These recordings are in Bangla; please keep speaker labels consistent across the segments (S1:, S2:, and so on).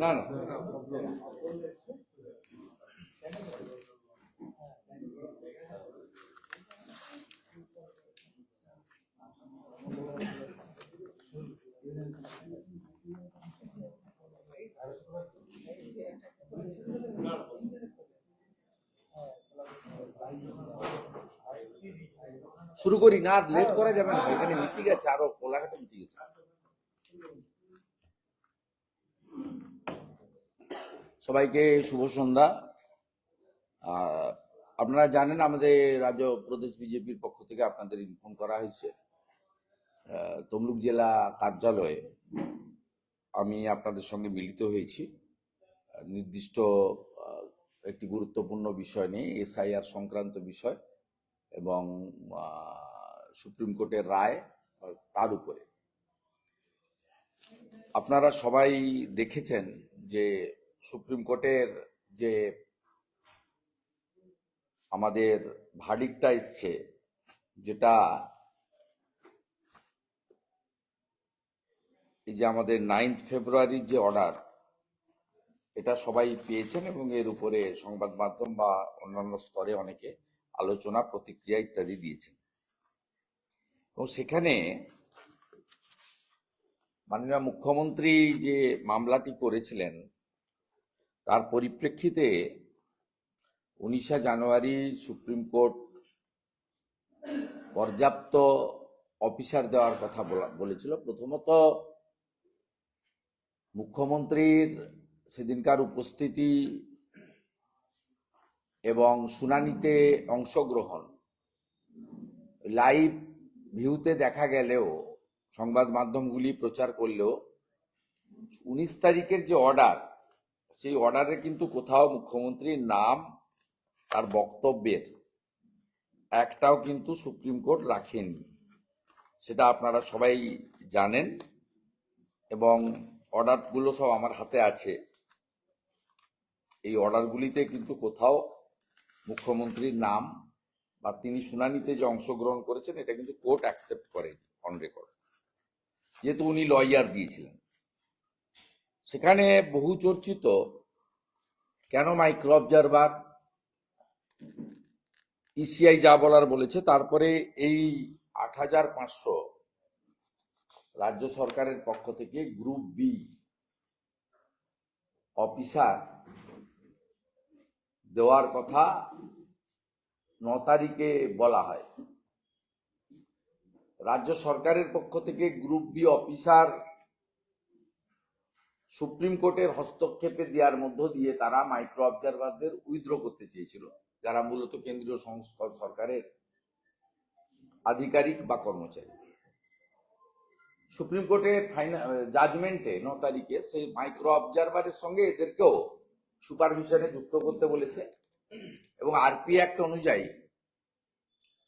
S1: না না শুরু করি না, লেট করা যাবে না, এখানে মিটিং আছে, আরো কোলাঘাটে মিটিং আছে। সবাইকে শুভ সন্ধ্যা। আপনারা জানেন আমাদের রাজ্য প্রদেশ বিজেপির পক্ষ থেকে আপনাদের ইনফর্ম করা হয়েছে, তমলুক জেলা কার্যালয়ে আমি আপনাদের সঙ্গে মিলিত হয়েছি নির্দিষ্ট একটি গুরুত্বপূর্ণ বিষয় নিয়ে, এসআইআর সংক্রান্ত বিষয় এবং সুপ্রিম কোর্টের রায় তার উপরে। আপনারা সবাই দেখেছেন যে সুপ্রিম কোর্টের যে আমাদের ভার্ডিক্টটা এসছে, যেটা এই যে আমাদের 9 ফেব্রুয়ারির যে অর্ডার, এটা সবাই পেয়েছেন এবং এর উপরে সংবাদ মাধ্যম বা অন্যান্য স্তরে অনেকে আলোচনা, প্রতিক্রিয়া ইত্যাদি দিয়েছেন। এবং সেখানে মাননীয় মুখ্যমন্ত্রী যে মামলাটি করেছিলেন তার পরিপ্রেক্ষিতে 19শে জানুয়ারি সুপ্রিম কোর্ট পর্যাপ্ত অফিসার দেওয়ার কথা বলেছিল। প্রথমত মুখ্যমন্ত্রীর সেদিনকার উপস্থিতি এবং শুনানিতে অংশগ্রহণ লাইভ ভিউতে দেখা গেলেও, সংবাদ মাধ্যমগুলি প্রচার করলেও, 19 তারিখের যে অর্ডার, সেই অর্ডারে কিন্তু কোথাও মুখ্যমন্ত্রীর নাম তার বক্তব্যের একটাও কিন্তু সুপ্রিম কোর্ট রাখেনি। সেটা আপনারা সবাই জানেন এবং অর্ডারগুলো সব আমার হাতে আছে। এই অর্ডারগুলিতে কিন্তু কোথাও মুখ্যমন্ত্রীর নাম বা তিনি শুনানিতে যে অংশগ্রহণ করেছেন এটা কিন্তু কোর্ট অ্যাকসেপ্ট করেনি অন রেকর্ড, যেহেতু উনি লয়ার দিয়েছিলেন। সেখানে বহু চর্চিত কেন মাইক্রো অবজারভার, ইসিআই যা বলার বলেছে, তারপরে এই ৮৫০০ রাজ্য সরকারের পক্ষ থেকে গ্রুপ বি অফিসার দেওয়ার কথা 9 তারিখে বলা হয়। রাজ্য সরকারের পক্ষ থেকে গ্রুপ বি অফিসার সুপ্রিম কোর্টের হস্তক্ষেপে দেওয়ার মধ্য দিয়ে তারা মাইক্রো অবজারভারদের উইথড্র করতে চেয়েছিল, যারা মূলত কেন্দ্রীয় সরকারের আধিকারিক বা কর্মচারী। সুপ্রিম কোর্টের জাজমেন্টে 9 তারিখে সেই মাইক্রো অবজারভারের সঙ্গে এদেরকেও সুপারভিশনে যুক্ত করতে বলেছে এবং আরপি অ্যাক্ট অনুযায়ী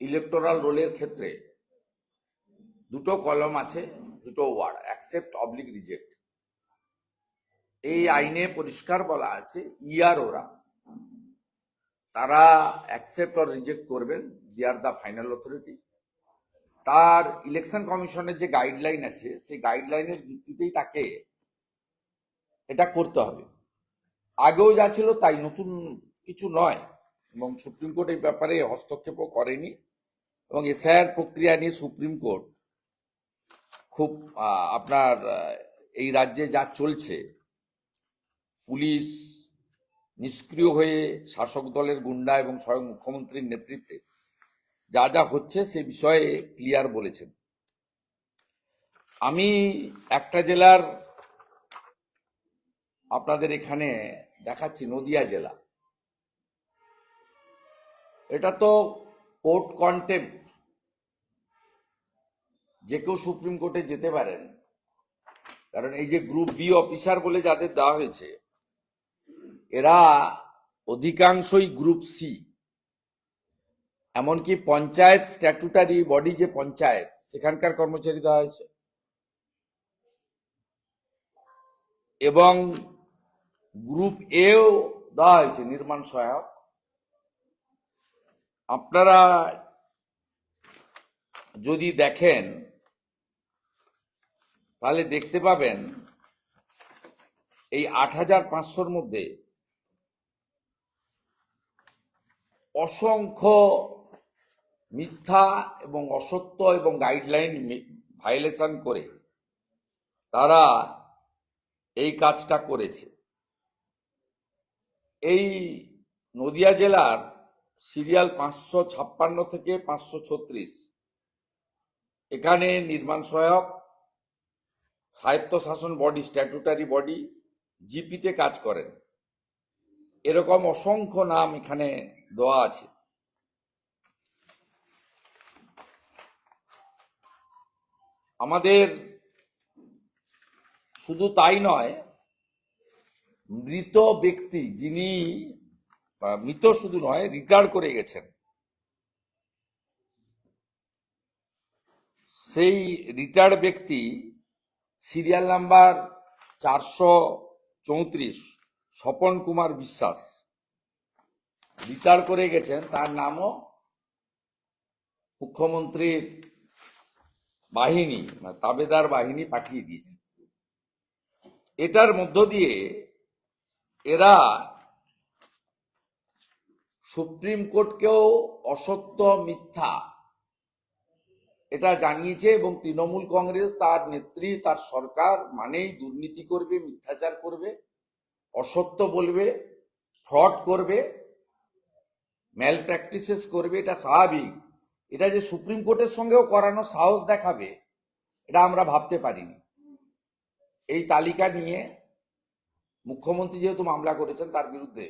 S1: ইলেকটোরাল রোলের ক্ষেত্রে দুটো কলম আছে, দুটো ওয়ার্ড, অ্যাকসেপ্ট অবলিক রিজেক্ট। এই আইনে পরিষ্কার বলা আছে ইআরওরা তারা অ্যাকসেপ্ট অর রিজেক্ট করবেন, দে আর দ্য ফাইনাল অথরিটি। তার ইলেকশন কমিশনের যে গাইডলাইন আছে সেই গাইডলাইনের ভিত্তিতেই তাকে এটা করতে হবে। আগেও যা ছিল তাই, নতুন কিছু নয়। এবং সুপ্রিম কোর্ট এই ব্যাপারে হস্তক্ষেপও করেনি এবং এসআইআর প্রক্রিয়া নিয়ে সুপ্রিম কোর্ট খুব আপনার এই রাজ্যে যা চলছে, পুলিশ নিষ্ক্রিয় হয়ে শাসক দলের গুন্ডা এবং স্বয়ং মুখ্যমন্ত্রীর নেতৃত্বে যা যা হচ্ছে সে বিষয়ে ক্লিয়ার বলেছেন। আমি একটা জেলার আপনাদের এখানে দেখাচ্ছি, নদিয়া জেলা। এটা তো কোর্ট কন্টেম্প, যে কেউ সুপ্রিম কোর্টে যেতে পারেন, কারণ এই যে গ্রুপ বি অফিসার বলে যাদের দেওয়া হয়েছে, এরা অধিকাংশই গ্রুপ সি। এমনকি পঞ্চায়েত স্ট্যাটুটারি বডি, যে পঞ্চায়েত, সেখানকার কর্মচারী দেওয়া হয়েছে, এবং গ্রুপ এও দেওয়া হয়েছে নির্মাণ সহায়ক। আপনারা যদি দেখেন তাহলে দেখতে পাবেন এই ৮,৫০০-র মধ্যে অসংখ্য মিথ্যা এবং অসত্য এবং গাইডলাইন ভায়োলেশন করে তারা এই কাজটা করেছে। এই নদিয়া জেলার সিরিয়াল ৫৫৬ থেকে ৫৩৬, এখানে নির্মাণ সহায়ক, স্বায়ত্তশাসন বডি, স্ট্যাটুটারি বডি, জিপিতে কাজ করেন। এরকম অসংখ্য নাম এখানে দেওয়া আছে। আমাদের শুধু তাই নয়, মৃত ব্যক্তি যিনি, মৃত শুধু নয়, রিটায়ার করে গেছেন, সেই রিটায়ার্ড ব্যক্তি serial number ৪৩৪, Swapan Kumar Biswas, retire করে গেছেন। তার নামও মুখ্যমন্ত্রীর বাহিনী, তাবেদার বাহিনী পাঠিয়ে দিয়েছে। এটার মধ্য দিয়ে এরা সুপ্রিম কোর্টকেও অসত্য, মিথ্যা এটা জানিয়েছে, এবং তৃণমূল কংগ্রেস, তার নেত্রী, তার সরকার মানেই দুর্নীতি করবে, মিথ্যাচার করবে, অসত্য বলবে, ফ্রড করবে, ম্যাল প্র্যাকটিসেস করবে। এটা স্বাভাবিক। এটা যে সুপ্রিম কোর্টের সঙ্গেও করানো সাহস দেখাবে, এটা আমরা ভাবতে পারিনি। এই তালিকা নিয়ে মুখ্যমন্ত্রী যেহেতু মামলা করেছেন তার বিরুদ্ধে,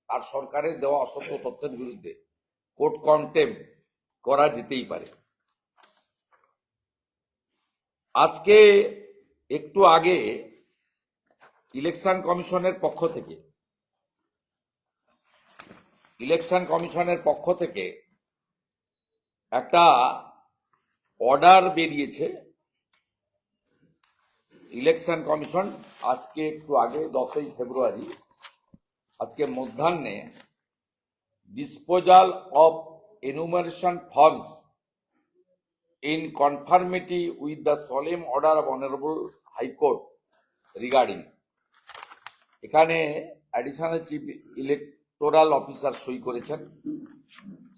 S1: তার সরকারের দেওয়া অসত্য তথ্যের বিরুদ্ধে কোর্ট কন্টেম্প করা যেতেই পারে। আজকে একটু আগে ইলেকশন কমিশনের পক্ষ থেকে একটা অর্ডার বেরিয়েছে। ইলেকশন কমিশন আজকে একটু আগে 10ই ফেব্রুয়ারি, আজকে মধ্যাহ্নে, disposal of enumeration forms in conformity with the solemn order of Honorable High Court regarding, এখানে অ্যাডিশনাল চিফ ইলেকটোরাল অফিসার সই করেছেন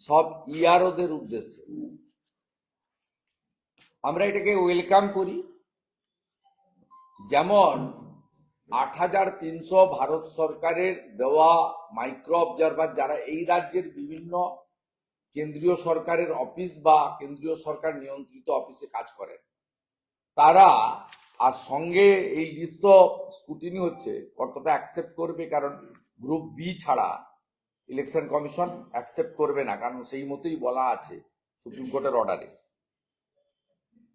S1: সব ইআরওদের উদ্দেশ্যে। আমরা এটাকে ওয়েলকাম করি। যেমন ৮৩০০ ভারত সরকারের দেওয়া মাইক্রো অবজারভার, যারা এই রাজ্যের বিভিন্ন কেন্দ্রীয় সরকারের অফিস বা কেন্দ্রীয় সরকার নিয়ন্ত্রিত অফিসে কাজ করেন, তারা, আর সঙ্গে এই লিস্ট স্ক্রুটিনি হচ্ছে কতটা অ্যাকসেপ্ট করবে, কারণ গ্রুপ বি ছাড়া ইলেকশন কমিশন অ্যাকসেপ্ট করবে না, কারণ সেই মতোই বলা আছে সুপ্রিম কোর্টের অর্ডারে।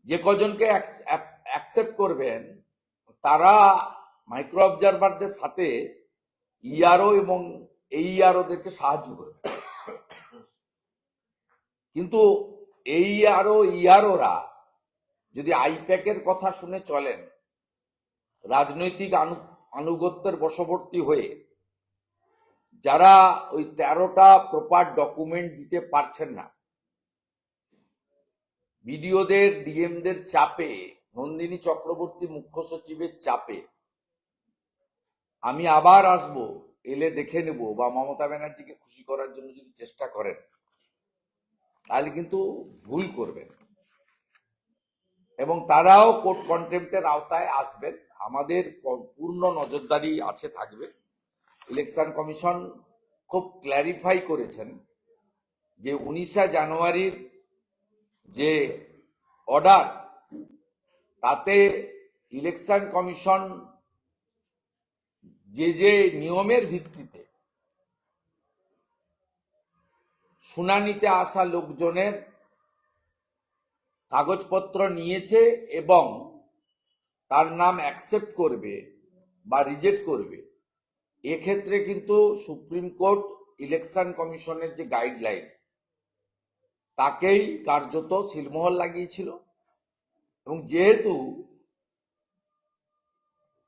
S1: যে কজনকে অ্যাকসেপ্ট করবেন তারা মাইক্রো অবজারভারদের সাথে ইআরও এবং এইআরওদেরকে সাহায্য করবে। কিন্তু এইআরও, ইআরওরা যদি আইপ্যাকের কথা শুনে চলেন, রাজনৈতিক আনুগত্যের বশবর্তী হয়ে যারা ওই 13টা প্রপার ডকুমেন্ট দিতে পারছেন না, বিডিওদের, ডিএমদের চাপে, নন্দিনী চক্রবর্তী মুখ্য সচিবের চাপে, আমি আবার আসবো, এলে দেখে নেব, বা মমতা ব্যানার্জিকে খুশি করার জন্য যদি চেষ্টা করেন, তাহলে কিন্তু ভুল করবেন, এবং তারাও কোর্ট কন্টেম্পটের আওতায় আসবেন। আমাদের পূর্ণ নজরদারি আছে, থাকবে। ইলেকশন কমিশন খুব ক্ল্যারিফাই করেছেন যে 19শে জানুয়ারির যে অর্ডার, তাতে ইলেকশন কমিশন যে নিয়মের ভিত্তিতে শুনানিতে আসা লোকজনের কাগজপত্র নিয়েছে এবং তার নাম অ্যাকসেপ্ট করবে বা রিজেক্ট করবে, এক্ষেত্রে কিন্তু সুপ্রিম কোর্ট ইলেকশন কমিশনের যে গাইডলাইন তাকেই কার্যত সিলমোহর লাগিয়েছিল। এবং যেহেতু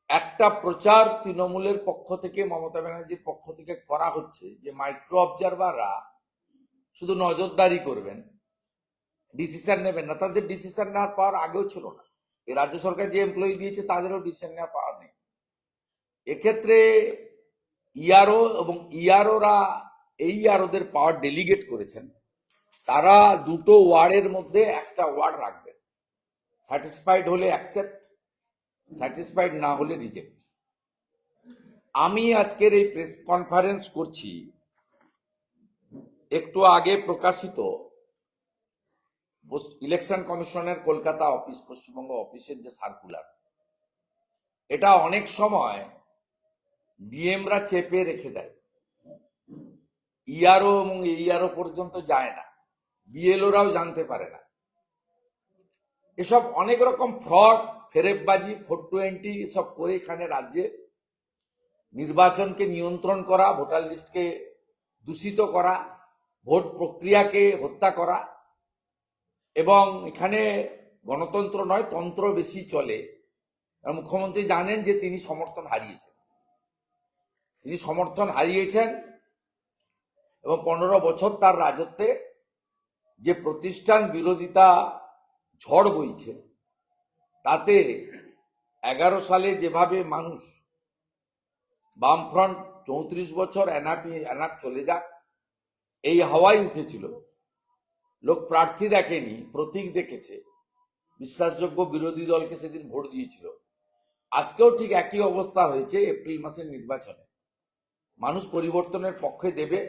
S1: একটা প্রচার তৃণমূলের পক্ষ থেকে, মমতা ব্যানার্জির পক্ষ থেকে করা হচ্ছে যে মাইক্রো অবজারভাররা শুধু নজরদারি করবেন, ডিসিশন নেবেন না, তাদের ডিসিশন নেওয়ার পাওয়ার আগেও ছিল না। এই রাজ্য সরকার যে এমপ্লয়ি দিয়েছে তাদেরও ডিসিশন নেওয়ার পাওয়ার নেই। এক্ষেত্রে ইআরও এবং ইআরওরা এইআরওদের পাওয়ার ডেলিগেট করেছেন। তারা দুটো ওয়ার্ডের মধ্যে একটা ওয়ার্ড রাখবেন, স্যাটিসফাইড হলে অ্যাকসেপ্ট, স্যাটিসফাইড না হলে রিজেক্ট। আমি আজকের এই প্রেস কনফারেন্স করছি একটু আগে প্রকাশিত ইলেকশন কমিশনের কলকাতা অফিস, পশ্চিমবঙ্গ অফিসের যে সার্কুলার, এটা অনেক সময় ডিএমরা চেপে রেখে দেয়, ইআরও এবং এইআরও পর্যন্ত যায় না, বিএলওরাও জানতে পারে না। এসব অনেক রকম ফ্রড, ফেরেববাজি, 420 এসব করে এখানে রাজ্যে নির্বাচনকে নিয়ন্ত্রণ করা, ভোটার লিস্টকে দূষিত করা, ভোট প্রক্রিয়াকে হত্যা করা, এবং এখানে গণতন্ত্র নয় তন্ত্র বেশি চলে। মুখ্যমন্ত্রী জানেন যে তিনি সমর্থন হারিয়েছেন এবং 15 বছর তার রাজত্বে যে প্রতিষ্ঠান বিরোধিতা ঝড় বইছে, তাতে 11 সালে যেভাবে মানুষ বামফ্রন্ট 34 বছর এনাপ চলে যাক এই হাওয়াই উঠেছিল। লোক প্রার্থী দেখেনি, প্রতীক দেখেছে, বিশ্বাসযোগ্য বিরোধী দলকে সেদিন ভোট দিয়েছিল। আজকেও ঠিক একই অবস্থা হয়েছে। এপ্রিল মাসের নির্বাচনে মানুষ পরিবর্তনের পক্ষে দেবে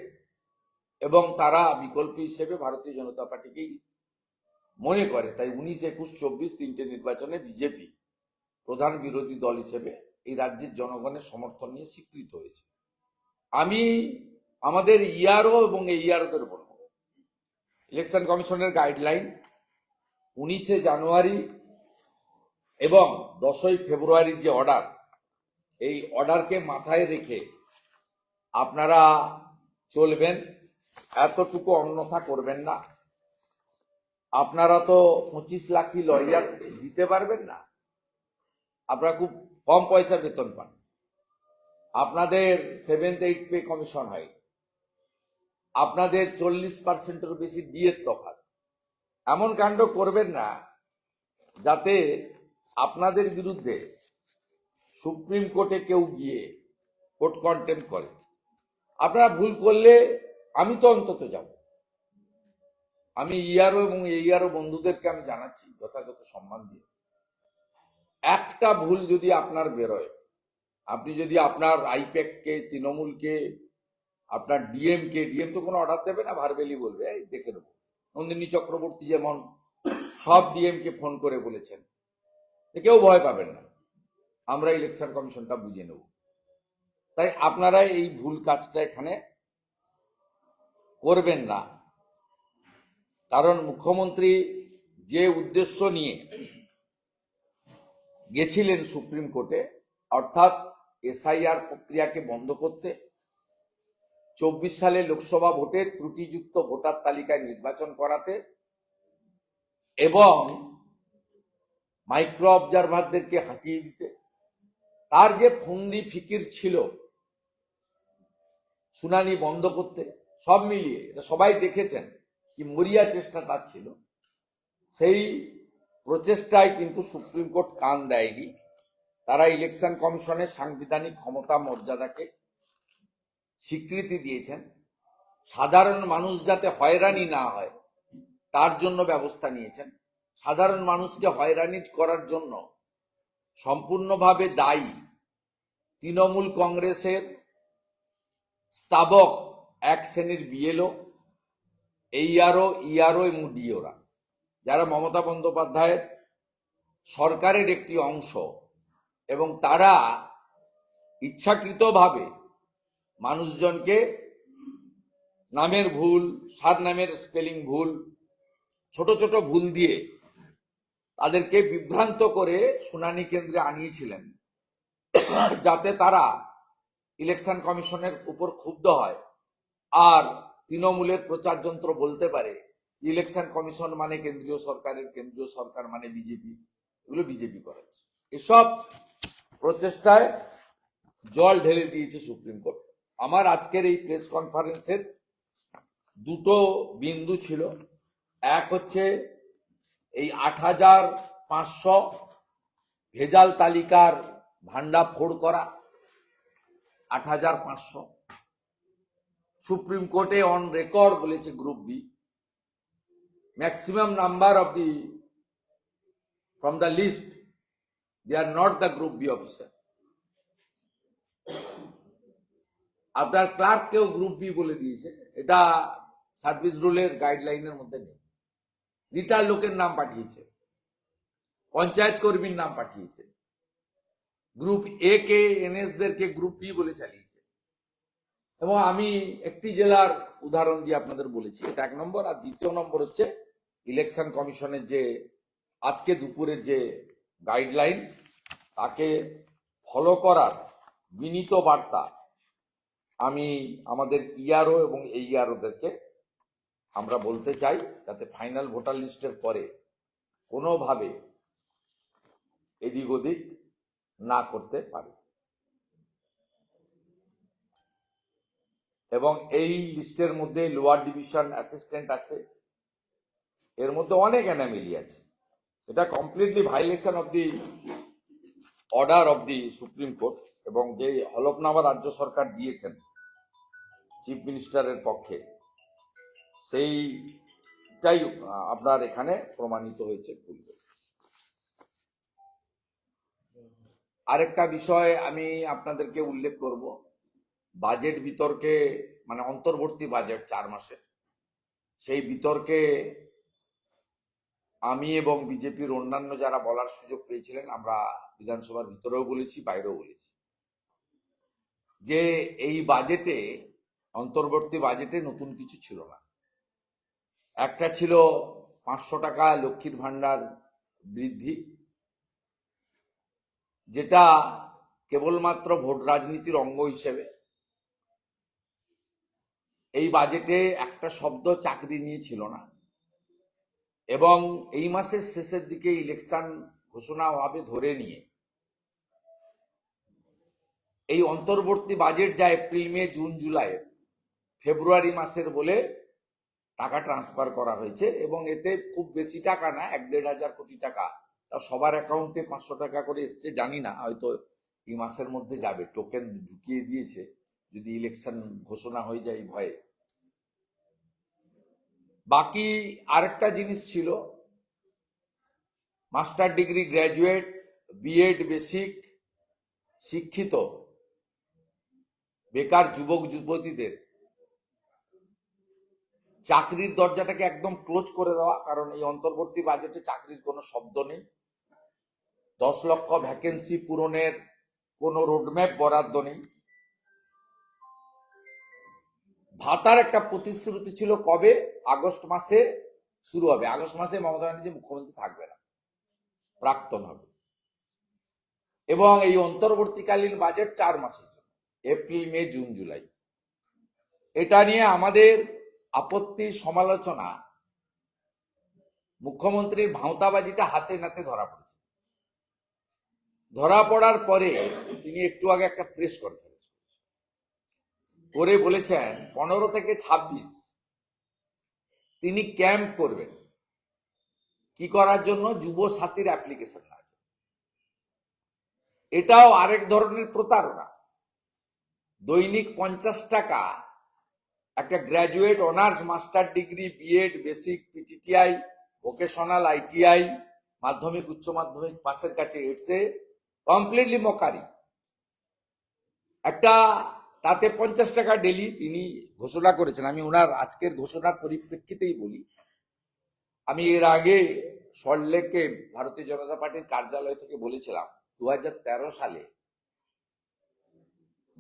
S1: এবং তারা বিকল্প হিসেবে ভারতীয় জনতা পার্টিকেই মনে করে। তাই 19, 21, 24 তিনটে নির্বাচনে বিজেপি প্রধান বিরোধী দল হিসেবে এই রাজ্যের জনগণের সমর্থন নিয়ে স্বীকৃত হয়েছে। আমি আমাদের ইআরও এবং এইআরওদের বলব, ইলেকশন কমিশনের গাইডলাইন 19শে জানুয়ারি এবং 10ই ফেব্রুয়ারির যে অর্ডার, এই অর্ডারকে মাথায় রেখে আপনারা চলবেন, এতটুকু অন্যথা করবেন না। আপনারা তো 25 লাখই লয়ার দিতে পারবেন না, আপনারা খুব কম পয়সা বেতন পান, আপনাদের 7th 8th পে কমিশন হয়, আপনাদের 40%-এর বেশি ডিএর তফাৎ। এমন কাণ্ড করবেন না যাতে আপনাদের বিরুদ্ধে সুপ্রিম কোর্টে কেউ গিয়ে কোর্ট কন্টেম্প করে। আপনারা ভুল করলে আমি তো অন্তত যাব। আমি ইআরও এবং এইআরও বন্ধুদেরকে আমি জানাচ্ছি যথাযথ সম্মান দিয়ে, একটা ভুল যদি আপনার বেরোয়, আপনি যদি আপনার আইপ্যাককে, তৃণমূলকে, আপনার ডিএম তো কোনো অর্ডার দেবে না, ভার্বেলি বলবে এই দেখে নেবো। নন্দিনী চক্রবর্তী যেমন সব ডিএমকে ফোন করে বলেছেন, কেউ ভয় পাবেন না, আমরা ইলেকশন কমিশনটা বুঝে নেব। তাই আপনারা এই ভুল কাজটা এখানে করবেন না। কারণ মুখ্যমন্ত্রী যে উদ্দেশ্য নিয়ে গেছিলেন সুপ্রিম কোর্টে, অর্থাৎ এসআইআর প্রক্রিয়াকে বন্ধ করতে, 24 সালে লোকসভা ভোটের ত্রুটিযুক্ত ভোটার তালিকায় নির্বাচন করাতে এবং মাইক্রো অবজারভারদেরকে হাঁটিয়ে দিতে, তার যে ফন্দি ফিকির ছিল শুনানি বন্ধ করতে, সব মিলিয়ে এটা সবাই দেখেছেন কি মরিয়া চেষ্টা তার ছিল। সেই প্রচেষ্টায় কিন্তু সুপ্রিম কোর্ট কান দেয়নি। তারা ইলেকশন কমিশনের সাংবিধানিক ক্ষমতা মর্যাদাকে স্বীকৃতি দিয়েছেন। সাধারণ মানুষ যাতে হয়রানি না হয় তার জন্য ব্যবস্থা নিয়েছেন। সাধারণ মানুষকে হয়রানি করার জন্য সম্পূর্ণভাবে দায়ী তৃণমূল কংগ্রেসের স্তাবক এক শ্রেণীর বিএলও, এইআরও, ইআরও এবং ডিওরা, যারা মমতা বন্দ্যোপাধ্যায়ের সরকারের একটি অংশ এবং তারা ইচ্ছাকৃতভাবে মানুষজনকে নামের ভুল, সারনামের স্পেলিং ভুল, ছোট ছোট ভুল দিয়ে তাদেরকে বিভ্রান্ত করে শুনানি কেন্দ্রে আনিয়েছিলেন, যাতে তারা ইলেকশন কমিশনের উপর ক্ষুব্ধ হয় আর তৃণমূলের প্রচার যন্ত্র বলতে পারে ইলেকশন কমিশন মানে কেন্দ্রীয় সরকার মানে বিজেপি, এগুলো বিজেপি করাচ্ছে। এসব প্রচেষ্টায় জল ঢেলে দিয়েছে সুপ্রিম কোর্ট। আমার আজকের এই প্রেস কনফারেন্সের দুটো বিন্দু ছিল। এক হচ্ছে এই ৮৫০০ ভেজাল তালিকার ভান্ডাফোড় করা। ৮৫০০ সুপ্রিম কোর্টে অন রেকর্ড বলেছে group B, maximum number of the from the list they are not the group B officer. আপনার ক্লার্ককেও গ্রুপ বি বলে দিয়েছে, এটা সার্ভিস রুলের গাইডলাইনের মধ্যে নেই। রিটার লোকের নাম পাঠিয়েছে, পঞ্চায়েত কর্মীর নাম পাঠিয়েছে, গ্রুপ এ কে এনএস দেরকে গ্রুপ বি বলে চালিয়েছে। এবং আমি একটি জেলার উদাহরণ দিয়ে আপনাদের বলেছি, এটা ১ নম্বর। আর দ্বিতীয় নম্বর হচ্ছে ইলেকশন কমিশনের যে আজকে দুপুরের যে গাইডলাইন, তাকে ফলো করার বিনীত বার্তা আমি আমাদের ইআরও এবং এইআরওদেরকে আমরা বলতে চাই, যাতে ফাইনাল ভোটার লিস্টের পরে কোনোভাবে এদিক ওদিক না করতে পারে। এবং এই লিস্টের মধ্যে লোয়ার ডিভিশন অ্যাসিস্ট্যান্ট আছে, এর মধ্যে অনেক অ্যানামিলি আছে। এটা completely violation of the order of the supreme court. এবং যে হলফনামা রাজ্য সরকার দিয়েছেন চিফ মিনিস্টারের পক্ষে, সেইটাই আপনার এখানে প্রমাণিত হয়েছে। আরেকটা বিষয় আমি আপনাদেরকে উল্লেখ করব, বাজেট বিতর্কে, মানে অন্তর্বর্তী বাজেট 4 মাসের, সেই বিতর্কে আমি এবং বিজেপির অন্যান্য যারা বলার সুযোগ পেয়েছিলেন, আমরা বিধানসভার ভিতরেও বলেছি, বাইরেও বলেছি যে এই বাজেটে, অন্তর্বর্তী বাজেটে নতুন কিছু ছিল না। একটা ছিল 500 টাকা লক্ষ্মীর ভান্ডার বৃদ্ধি, যেটা কেবলমাত্র ভোট রাজনীতির অঙ্গ হিসেবে। এই বাজেটে একটা শব্দ চাকরি নিয়ে ছিল না। এবং এই মাসের শেষের দিকে ইলেকশন ঘোষণা হবে ধরে নিয়ে এই অন্তর্বর্তী বাজেট যা এপ্রিল মে জুন জুলাই ফেব্রুয়ারি মাসের বলে টাকা ট্রান্সফার করা হয়েছে। এবং এতে খুব বেশি টাকা না, ১-১.৫ হাজার কোটি টাকা, তা সবার অ্যাকাউন্টে 500 টাকা করে এসছে জানি না, হয়তো এই মাসের মধ্যে যাবে। টোকেন ঢুকিয়ে দিয়েছে যদি ইলেকশন ঘোষণা হয়ে যায় ভয়ে। বাকি আরেকটা জিনিস ছিল, master degree graduate, BEd basic শিক্ষিত বেকার যুবক যুবতীদের চাকরির দরজাটাকে একদম ক্লোজ করে দেওয়া। কারণ এই অন্তর্বর্তী বাজেটে চাকরির কোনো শব্দ নেই, 10 লক্ষ ভ্যাকেন্সি পূরণের কোনো রোডম্যাপ বরাদ্দ নেই। ভাতার একটা প্রতিশ্রুতি ছিল, কবে? আগস্ট মাসে শুরু হবে। আগস্ট মাসে মমতা ব্যানার্জি মুখ্যমন্ত্রী থাকবে না, প্রাক্তন হবে। এবং এই অন্তর্বর্তীকালীন বাজেট 4 মাসের জন্য, এপ্রিল মে জুন জুলাই। এটা নিয়ে আমাদের আপত্তি, সমালোচনা, মুখ্যমন্ত্রীর ভাঁওতাবাজিটা হাতে নাতে ধরা পড়েছে। ধরা পড়ার পরে তিনি একটু আগে একটা প্রেস কনফারেন্স করে বলেছেন 15 থেকে 26 তিনি ক্যাম্প করবেন। কি করার জন্য? যুব সাথীর অ্যাপ্লিকেশন আছে। এটাও আরেক ধরনের প্রতারণা। দৈনিক 50 টাকা একটা graduate, honours, master degree, BEd, basic, PTTI, vocational, ITI, মাধ্যমিক উচ্চ মাধ্যমিক পাশের কাছে এসে কমপ্লিটলি মকারি। একটা তাতে 50 টাকা ডেলি তিনি ঘোষণা করেছেন। আমি ওনার আজকের ঘোষণার পরিপ্রেক্ষিতেই বলি, আমি এর আগে সল্টলেকে ভারতীয় জনতা পার্টির কার্যালয় থেকে বলেছিলাম 2013 সালে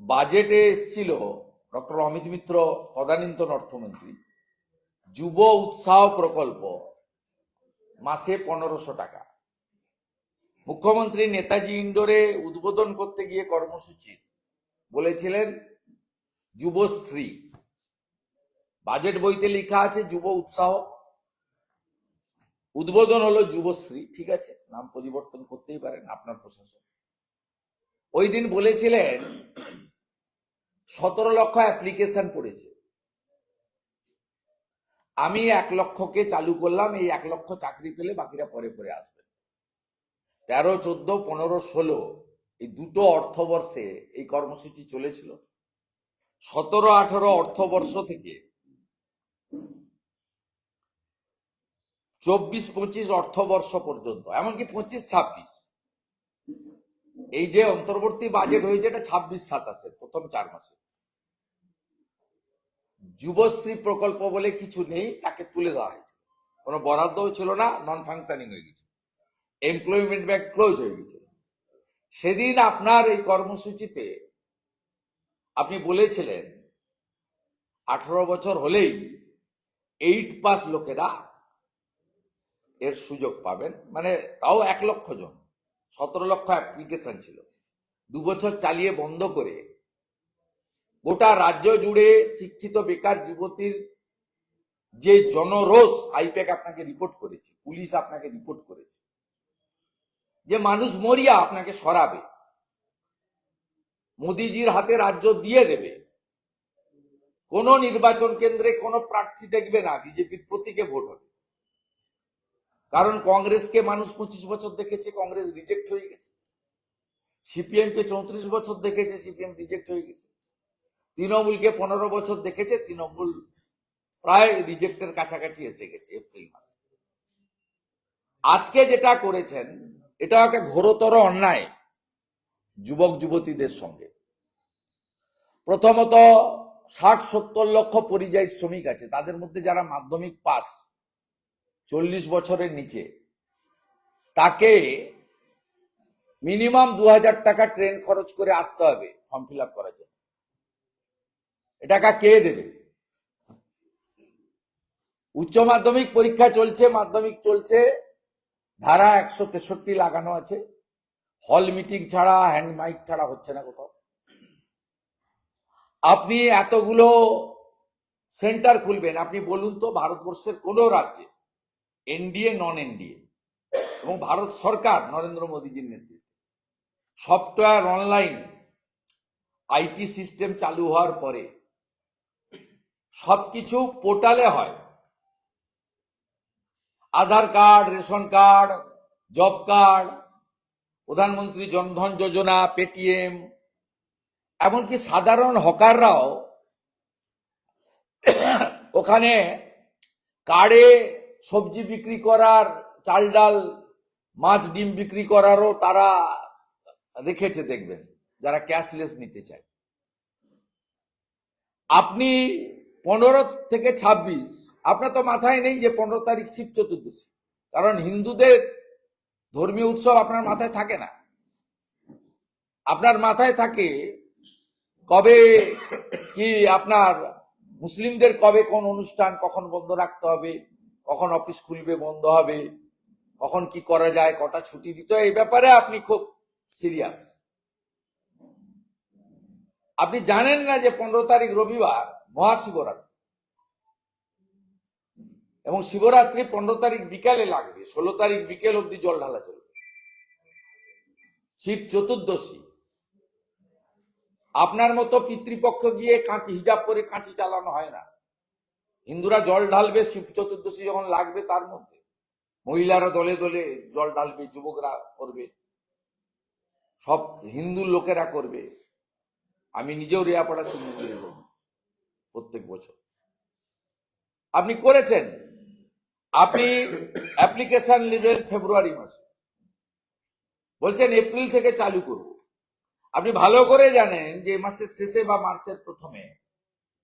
S1: বাজেটে এসেছিল ডক্টর অমিত মিত্র তদানীন্তন অর্থমন্ত্রী, যুব উৎসাহ প্রকল্প, মাসে 1500 টাকা। মুখ্যমন্ত্রী নেতাজি ইন্ডোরে উদ্বোধন করতে গিয়ে কর্মসূচি বলেছিলেন যুবশ্রী। বাজেট বইতে লেখা আছে যুব উৎসাহ, উদ্বোধন হলো যুবশ্রী। ঠিক আছে, নাম পরিবর্তন করতেই পারেন আপনার প্রশাসন। ওই দিন বলেছিলেন 17 লক্ষ অ্যাপ্লিকেশন পড়েছে। আমি 1 লক্ষকে চালু করলাম, এই 1 লক্ষ চাকরি পেলে বাকিরা পরে পরে আসবে। 13, 14, 15, 16 এই দুটো অর্থবর্ষে এই কর্মসূচি চলেছিল। 17, 18 অর্থবর্ষ থেকে 24, 25 অর্থবর্ষ পর্যন্ত, এমনকি 25, 26 এই যে অন্তর্বর্তী বাজেট হয়েছে এটা 26, 27 প্রথম 4 মাসে যুবশ্রী প্রকল্প বলে কিছু নেই, তাকে তুলে দেওয়া হয়েছে। কোনো বরাদ্দও ছিল না, নন ফাংশনিং হয়ে গেছে, এমপ্লয়মেন্ট ব্যাংক ক্লোজ হয়ে গেছে। সেদিন আপনার এই কর্মসূচিতে আপনি বলেছিলেন 18 বছর হলেই 8 পাস লোকেরা এর সুযোগ পাবেন, মানে তাও 1 লক্ষ জন। 17 লক্ষ অ্যাপ্লিকেশন ছিল। 2 বছর চালিয়ে বন্ধ করে গোটা রাজ্য জুড়ে শিক্ষিত বেকার যুবতীর যে জনরোষ আইপ্যাক আপনাকে রিপোর্ট করেছে, পুলিশ আপনাকে রিপোর্ট করেছে, যে মানুষ মরিয়া আপনাকে সরাবে, মোদিজির হাতে রাজ্য দিয়ে দেবে, কোন নির্বাচন কেন্দ্রে কোন প্রার্থী দেখবে না, বিজেপির প্রতীকে ভোট হবে। কারণ কংগ্রেসকে মানুষ 25 বছর দেখেছে, কংগ্রেস রিজেক্ট হয়ে গেছে। সিপিএম কে 34 বছর দেখেছে, সিপিএম রিজেক্ট হয়ে গেছে। তৃণমূলকে 15 বছর দেখেছে, তৃণমূল প্রায় রিজেক্টের কাছাকাছি এসে গেছে এপ্রিল মাসে। আজকে যেটা করেছেন এটা একটা ঘোরতর অন্যায় যুবক যুবতীদের সঙ্গে। প্রথমত 60-70 লক্ষ পরিযায়ী শ্রমিক আছে, তাদের মধ্যে যারা মাধ্যমিক পাস 40 বছরের নিচে, তাকে মিনিমাম 2000 টাকা ট্রেন খরচ করে আসতে হবে ফর্ম ফিল আপ করার জন্য। এটা কে দেবে? উচ্চ মাধ্যমিক পরীক্ষা চলছে, মাধ্যমিক চলছে, ধারা 163 লাগানো আছে, হল মিটিং ছাড়া, হ্যান্ড মাইক ছাড়া হচ্ছে না কোথাও। আপনি এতগুলো সেন্টার খুলবেন, আপনি বলুন তো ভারতবর্ষের কোন রাজ্যে এনডিএ, নন এনডিএ এবং ভারত সরকার নরেন্দ্র মোদীজির নেতৃত্বে সফটওয়্যার, অনলাইন আইটি সিস্টেম চালু হওয়ার পরে সবকিছু পোর্টালে হয়, Aadhaar card, ration card, job card, Pradhan Mantri Jan Dhan যোজনা, পেটিএম, এমনকি সাধারণ হকাররাও ওখানে কার্ডে সবজি বিক্রি করার, চাল ডাল, মাছ, ডিম বিক্রি করারও তারা রেখেছে, দেখবেন, যারা ক্যাশলেস নিতে চায়। আপনি 15 থেকে 26, আপনার তো মাথায় নেই যে 15 তারিখ শিব চতুর্দশী, কারণ হিন্দুদের ধর্মীয় উৎসব আপনার মাথায় থাকে না। আপনার মাথায় থাকে কবে কি, আপনার মুসলিমদের কবে কোন অনুষ্ঠান, কখন বন্ধ রাখতে হবে, কখন অফিস খুলবে, বন্ধ হবে, কখন কি করা যায়, কটা ছুটি দিতে হয়, এই ব্যাপারে আপনি খুব সিরিয়াস। আপনি জানেন না যে 15 তারিখ রবিবার মহাশিবরাত্রি, এবং শিবরাত্রি 15 তারিখ বিকালে লাগবে, 16 তারিখ বিকেল অব্দি জল ঢালা চলবে। শিব চতুর্দশী, আপনার মতো পিতৃপক্ষ গিয়ে কাঁচি হিজাব করে কাঁচি চালানো হয় না। হিন্দুরা জল ঢালবে শিব চতুর্দশী যখন লাগবে, তার মধ্যে মহিলারা দলে দলে জল ঢালবে, যুবকরা করবে, সব হিন্দু লোকেরা করবে। আমি নিজেও রেয়াপাড়া শিব মন্দিরে যাব প্রত্যেক বছর। আপনি করেছেন, আপনি অ্যাপ্লিকেশন নেবেন ফেব্রুয়ারি মাসে, বলছেন এপ্রিল থেকে চালু করব। আপনি ভালো করে জানেন যে মাসের শেষে বা মার্চের প্রথমে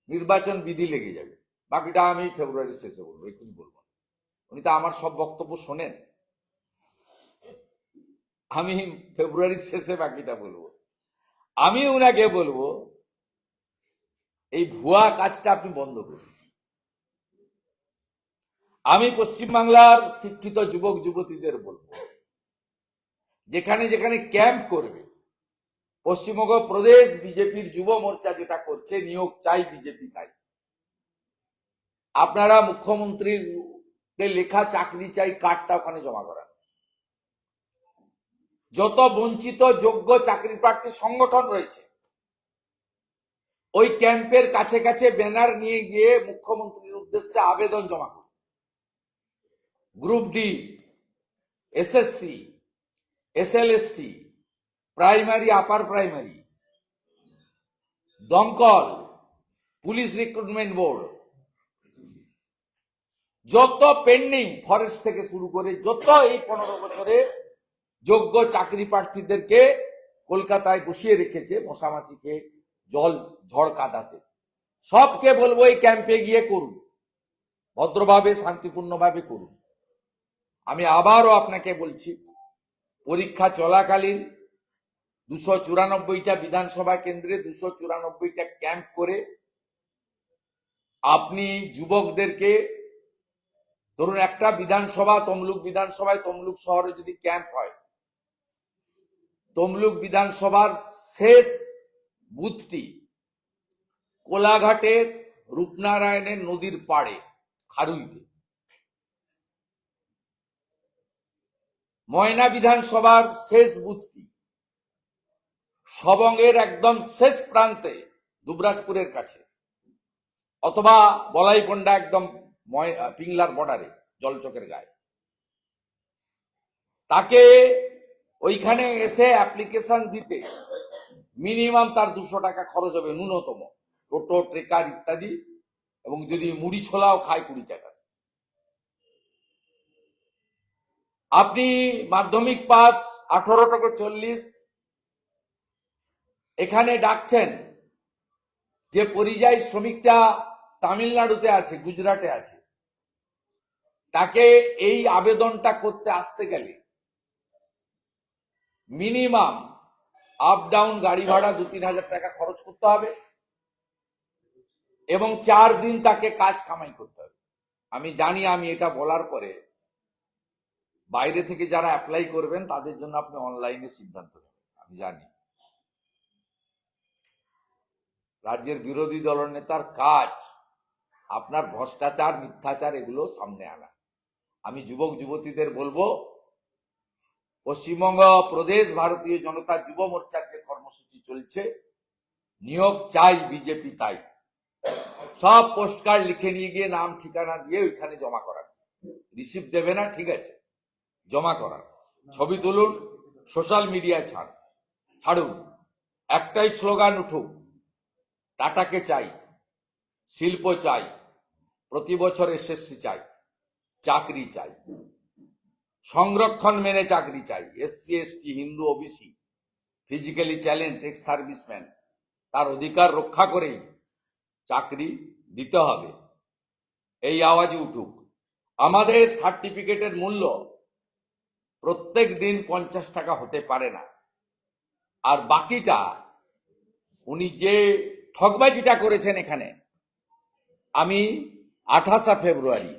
S1: নির্বাচন বিধি লেগে যাবে। বাকিটা আমি ফেব্রুয়ারির শেষে বলবো, এক্ষুনি বলবো। উনি তো আমার সব বক্তব্য শোনেন, আমি ফেব্রুয়ারির শেষে বাকিটা বলবো। আমি উনাকে বলবো এই ভুয়া কাজটা আপনি বন্ধ করুন। আমি পশ্চিমবাংলার শিক্ষিত যুবক যুবতীদের বলবো, যেখানে যেখানে ক্যাম্প করবে, পশ্চিমবঙ্গ প্রদেশ বিজেপির যুব মোর্চা যেটা করছে, নিয়োগ চাই বিজেপি তাই, আপনারা মুখ্যমন্ত্রীর লেখা চাকরি চাই কার্ডটা ওখানে জমা করান। যত বঞ্চিত যোগ্য চাকরি প্রার্থী সংগঠন রয়েছে, ওই ক্যাম্পের কাছে কাছে ব্যানার নিয়ে গিয়ে মুখ্যমন্ত্রীর উদ্দেশ্যে আবেদন জমা করুন। Group D, SSC, SLST, primary, upper primary, দমকল, পুলিশ রিক্রুটমেন্ট বোর্ড, যত পেন্ডিং, ফরেস্ট থেকে শুরু করে যত এই 15 বছরে যোগ্য চাকরি প্রার্থীদেরকে কলকাতায় বসিয়ে রেখেছে মশামাছি খেয়ে জল ঝড় কাদাতে, সবকে বলবো এই ক্যাম্পে গিয়ে করুন, ভদ্রভাবে শান্তিপূর্ণভাবে করুন। আমি আবারও আপনাকে বলছি, পরীক্ষা চলাকালীন 294টা বিধানসভা কেন্দ্রে 294টা ক্যাম্প করে আপনি যুবকদেরকে, ধরুন একটা বিধানসভা, তমলুক বিধানসভায়, তমলুক শহরে যদি ক্যাম্প হয়, তমলুক বিধানসভার শেষ বুথটি কোলাঘাটের রূপনারায়ণের নদীর পাড়ে খারুইতে, ময়না বিধানসভার শেষ বুথটি সবংয়ের একদম শেষ প্রান্তে দুবরাজপুরের কাছে, অথবা বলাইপন্ডা একদম পিংলার বর্ডারে জলচকের গায়ে। তাকে ওইখানে এসে অ্যাপ্লিকেশন দিতে মিনিমাম তার 200 টাকা খরচ হবে ন্যূনতম, টোটো, ট্রেকার ইত্যাদি, এবং যদি মুড়ি ছোলাও খায় 20 টাকা। আপনি মাধ্যমিক পাস 18 থেকে 40, এখানে ডাকছেন যে পরিযায়ী শ্রমিকটা তামিলনাড়ুতে আছে, গুজরাটে আছে, তাকে এই আবেদনটা করতে আসতে গেলে মিনিমাম আপ ডাউন গাড়ি ভাড়া 2-3 হাজার টাকা খরচ করতে হবে, এবং 4 দিন তাকে কাজ কামাই করতে হবে। আমি জানি, আমি এটা বলার পরে বাইরে থেকে যারা অ্যাপ্লাই করবেন তাদের জন্য আপনি অনলাইনে সিদ্ধান্ত নেবেন, আমি জানি। রাজ্যের বিরোধী দলনেতার কাজ আপনার ভ্রষ্টাচার, মিথ্যাচার এগুলো সামনে আনা। আমি যুবক যুবতীদের বলবো, পশ্চিমবঙ্গ প্রদেশ ভারতীয় জনতা যুব মোর্চার যে কর্মসূচি চলছে, নিয়োগ চাই বিজেপি তাই, সব পোস্ট কার্ড লিখে নিয়ে গিয়ে নাম ঠিকানা দিয়ে ওইখানে জমা করান। রিসিভ দেবে না, ঠিক আছে, জমা করান, ছবি তুলুন, সোশ্যাল মিডিয়ায় ছাড়ুন, একটাই স্লোগান উঠুক, টাটাকে চাই, শিল্প চাই, প্রতি বছর এসএসসি চাই, চাকরি চাই, সংরক্ষণ মেনে চাকরি চাই, SC ST, Hindu, OBC, physically challenge, ex serviceman, তার অধিকার রক্ষা করেই চাকরি দিতে হবে, এই আওয়াজে উঠুক। আমাদের সার্টিফিকেটের মূল্য প্রত্যেক দিন 50 টাকা হতে পারে না, আর বাকিটা উনি যে ঠকবাজিটা করেছেন এখানে, আমি 28 ফেব্রুয়ারি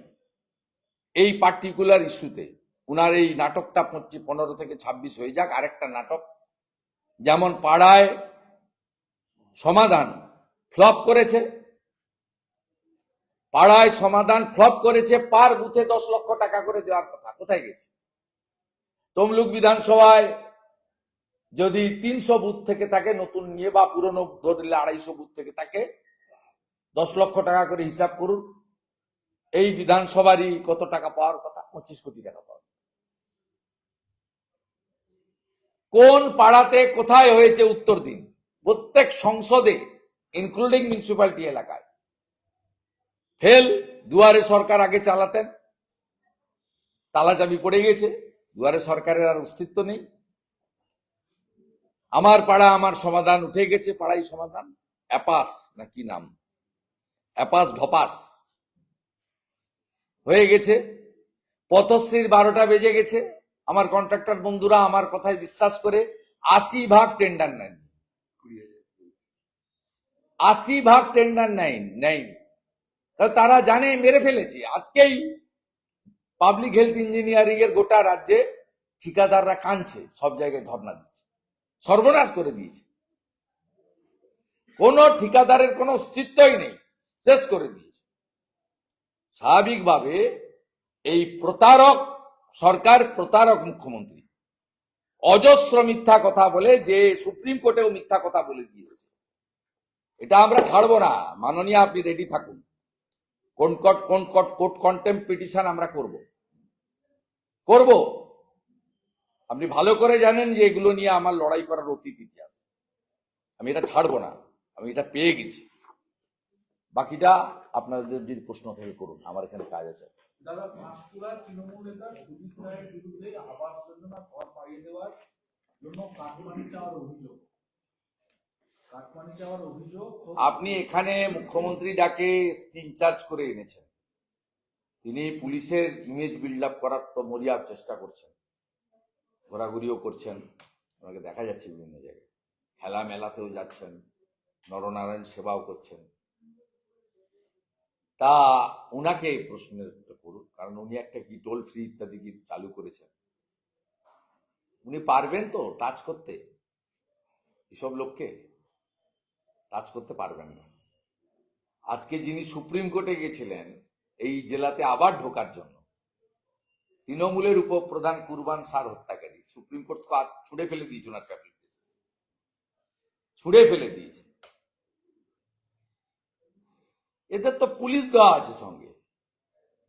S1: এই পার্টিকুলার ইস্যুতে, উনার এই নাটকটা 15 থেকে 26 হয়ে যাক, আরেকটা নাটক, যেমন পাড়ায় সমাধান ফ্লপ করেছে, পাড়ায় সমাধান ফ্লপ করেছে, পার বুথে 10 লক্ষ টাকা করে দেওয়ার কথা কোথায় গেছে? তমলুক বিধানসভায় যদি 300 বুথ থেকে থাকে নতুন নিয়ে, বা পুরনো ধরলে 250 বুথ থেকে থাকে, 10 লক্ষ টাকা করে হিসাব করুন, এই বিধানসভারই কত টাকা পাওয়ার কথা? 25 কোটি টাকা পাওয়ার। কোন পাড়াতে কোথায় হয়েছে উত্তর দিন। প্রত্যেক সংসদে, ইনক্লুডিং মিউনিসিপ্যালিটি এলাকায় ফেল। দুয়ারে সরকার আগে চালাতেন, তালাচাবি পড়ে গেছে, দুয়ারে সরকারের আর অস্তিত্ব নেই। আমার পাড়া আমার সমাধান উঠে গেছে, পাড়াই সমাধান, অ্যাপাস না কি নাম, অ্যাপাস ঢপাস হয়ে গেছে। পথশ্রীর 12টা বেজে গেছে, আমার কন্ট্রাক্টর বন্ধুরা আমার কথায় বিশ্বাস করে 80% টেন্ডার নেন, 80% টেন্ডার নেয়নি। তারা জানে মেরে ফেলেছে। আজকেই পাবলিক হেলথ ইঞ্জিনিয়ারিং এর গোটা রাজ্যে ঠিকাদাররা কাঁদছে, সব জায়গায় ধর্ণা দিচ্ছে, সর্বনাশ করে দিয়েছে। কোন ঠিকাদারের কোনো অস্তিত্বই নেই, শেষ করে দিয়েছে। স্বাভাবিকভাবে এই প্রতারক সরকার, প্রতারক মুখ্যমন্ত্রী অজস্র মিথ্যা কথা বলে, যে সুপ্রিম কোর্টেও মিথ্যা কথা বলে দিয়েছে। এটা আমরা ছাড়বো না। মাননীয়, আপনি রেডি থাকুন। কোর্ট কন্টেম্প পিটিশন আমরা করব। আপনি ভালো করে জানেন যে এগুলো নিয়ে আমার লড়াই করার অতীত ইতিহাস। আমি এটা ছাড়বো না, আমি এটা পেয়ে গেছি। বাকিটা আপনাদের যদি প্রশ্ন থেকে করুন, আমার এখানে কাজ আছে।
S2: দাদা, পাঁশকুড়া তৃণমূল নেতা সুদীপ রায়ের বিরুদ্ধে আবাস যোজনা ঘর পাইয়ে দেওয়ার জন্য কাটমানি চাওয়ার অভিযোগ
S1: আপনি এখানে মুখ্যমন্ত্রী যাকে ইনচার্জ করে এনেছেন, তিনি পুলিশের ইমেজ বিল্ড আপ করার তো মরিয়াব চেষ্টা করছেন, ঘোরাঘুরিও করছেন, ওনাকে দেখা যাচ্ছে বিভিন্ন জায়গায়, খেলা মেলাতেও যাচ্ছেন, নরনারায়ণ সেবাও করছেন। তা উনাকে এই প্রশ্নের করুন, কারণ উনি একটা কি টোল ফ্রি ইত্যাদি কি চালু করেছেন। উনি পারবেন তো টাচ করতে? এসব লোককে টাচ করতে পারবেন না। আজকে যিনি সুপ্রিম কোর্টে গেছিলেন এই জেলাতে আবার ঢোকার জন্য, তৃণমূলের উপপ্রধান কুরবান সার হত্যাকারী, সুপ্রিম কোর্ট ছুড়ে ফেলে দিয়েছে, ওনার ক্যাপিটাল কেস ছুড়ে ফেলে দিয়েছে। এদের তো পুলিশ দেওয়া আছে সঙ্গে,